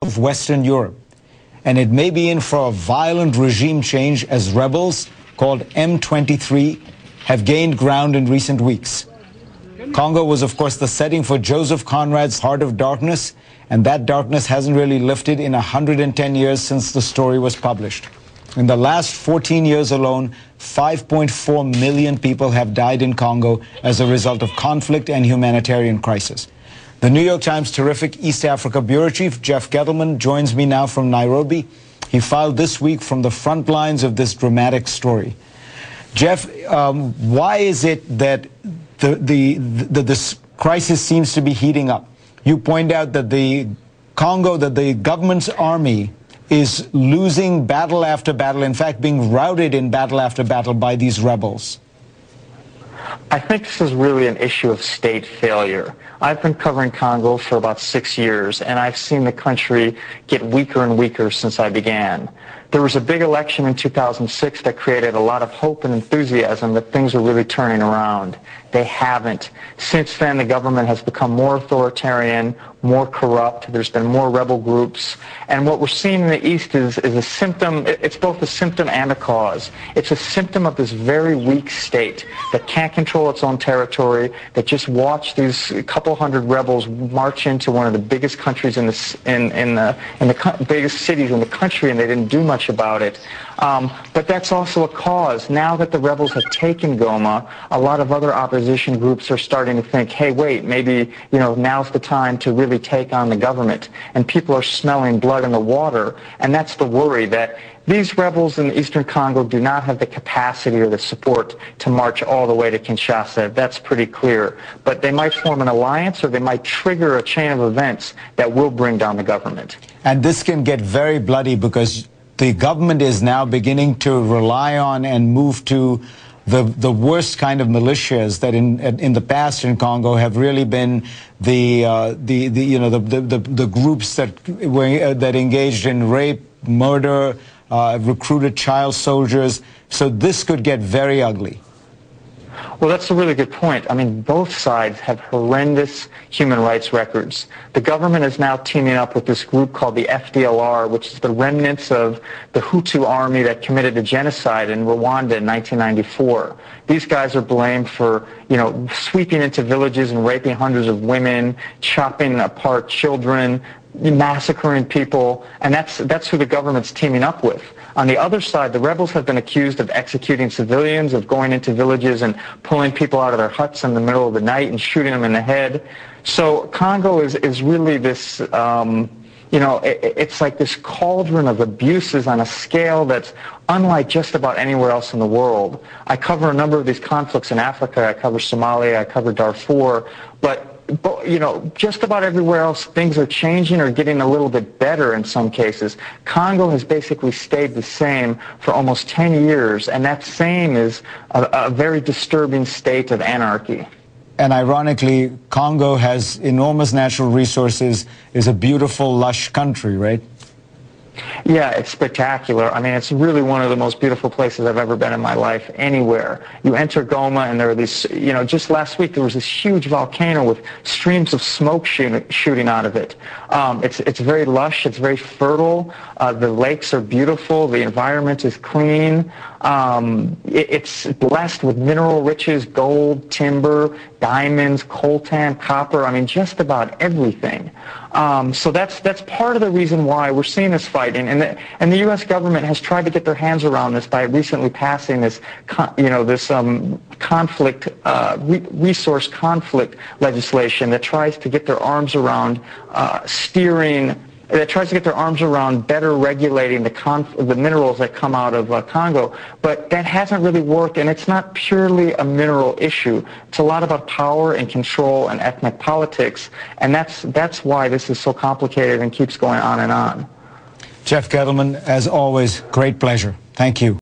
of Western Europe, and it may be in for a violent regime change as rebels called M23 have gained ground in recent weeks. Congo was, of course, the setting for Joseph Conrad's Heart of Darkness, and that darkness hasn't really lifted in 110 years since the story was published. In the last 14 years alone, 5.4 million people have died in Congo as a result of conflict and humanitarian crisis. The New York Times terrific East Africa bureau chief, Jeff Gettleman, joins me now from Nairobi. He filed this week from the front lines of this dramatic story. Jeff, why is it that this crisis seems to be heating up? You point out that the government's army is losing battle after battle, in fact, being routed in battle after battle by these rebels. I think this is really an issue of state failure. I've been covering Congo for about 6 years, and I've seen the country get weaker and weaker since I began. There was a big election in 2006 that created a lot of hope and enthusiasm that things are really turning around. They haven't. Since then, the government has become more authoritarian, more corrupt. There's been more rebel groups. And what we're seeing in the East is a symptom. It's both a symptom and a cause. It's a symptom of this very weak state that can't control its own territory, that just watched these couple hundred rebels march into one of the biggest countries in the biggest cities in the country, and they didn't do much about it. But that's also a cause. Now that the rebels have taken Goma, a lot of other opposition groups are starting to think, hey, wait, maybe, now's the time to really take on the government. And people are smelling blood in the water. And that's the worry, that these rebels in eastern Congo do not have the capacity or the support to march all the way to Kinshasa. That's pretty clear. But they might form an alliance, or they might trigger a chain of events that will bring down the government. And this can get very bloody, because the government is now beginning to rely on and move to the worst kind of militias that in the past in Congo have really been the groups that engaged in rape, murder, recruited child soldiers. So this could get very ugly. Well, that's a really good point. I mean, both sides have horrendous human rights records. The government is now teaming up with this group called the FDLR, which is the remnants of the Hutu army that committed a genocide in Rwanda in 1994. These guys are blamed for, sweeping into villages and raping hundreds of women, chopping apart children, massacring people, and that's who the government's teaming up with. On the other side, the rebels have been accused of executing civilians, of going into villages and pulling people out of their huts in the middle of the night and shooting them in the head. So Congo is really this, it's like this cauldron of abuses on a scale that's unlike just about anywhere else in the world. I cover a number of these conflicts in Africa. I cover Somalia, I cover Darfur, but just about everywhere else, things are changing or getting a little bit better in some cases. Congo has basically stayed the same for almost 10 years, and that same is a very disturbing state of anarchy. And ironically, Congo has enormous natural resources, is a beautiful, lush country, right? Yeah, it's spectacular. I mean, it's really one of the most beautiful places I've ever been in my life, anywhere. You enter Goma, and there are these, just last week there was this huge volcano with streams of smoke shooting out of it. It's very lush, it's very fertile, the lakes are beautiful, the environment is clean. It's blessed with mineral riches, gold, timber, diamonds, coltan, copper, I mean, just about everything. So that's part of the reason why we're seeing this fight. And the U.S. government has tried to get their hands around this by recently passing this, resource conflict legislation that tries to get their arms around better regulating the minerals that come out of Congo. But that hasn't really worked, and it's not purely a mineral issue. It's a lot about power and control and ethnic politics, and that's why this is so complicated and keeps going on and on. Jeff Gettleman, as always, great pleasure. Thank you.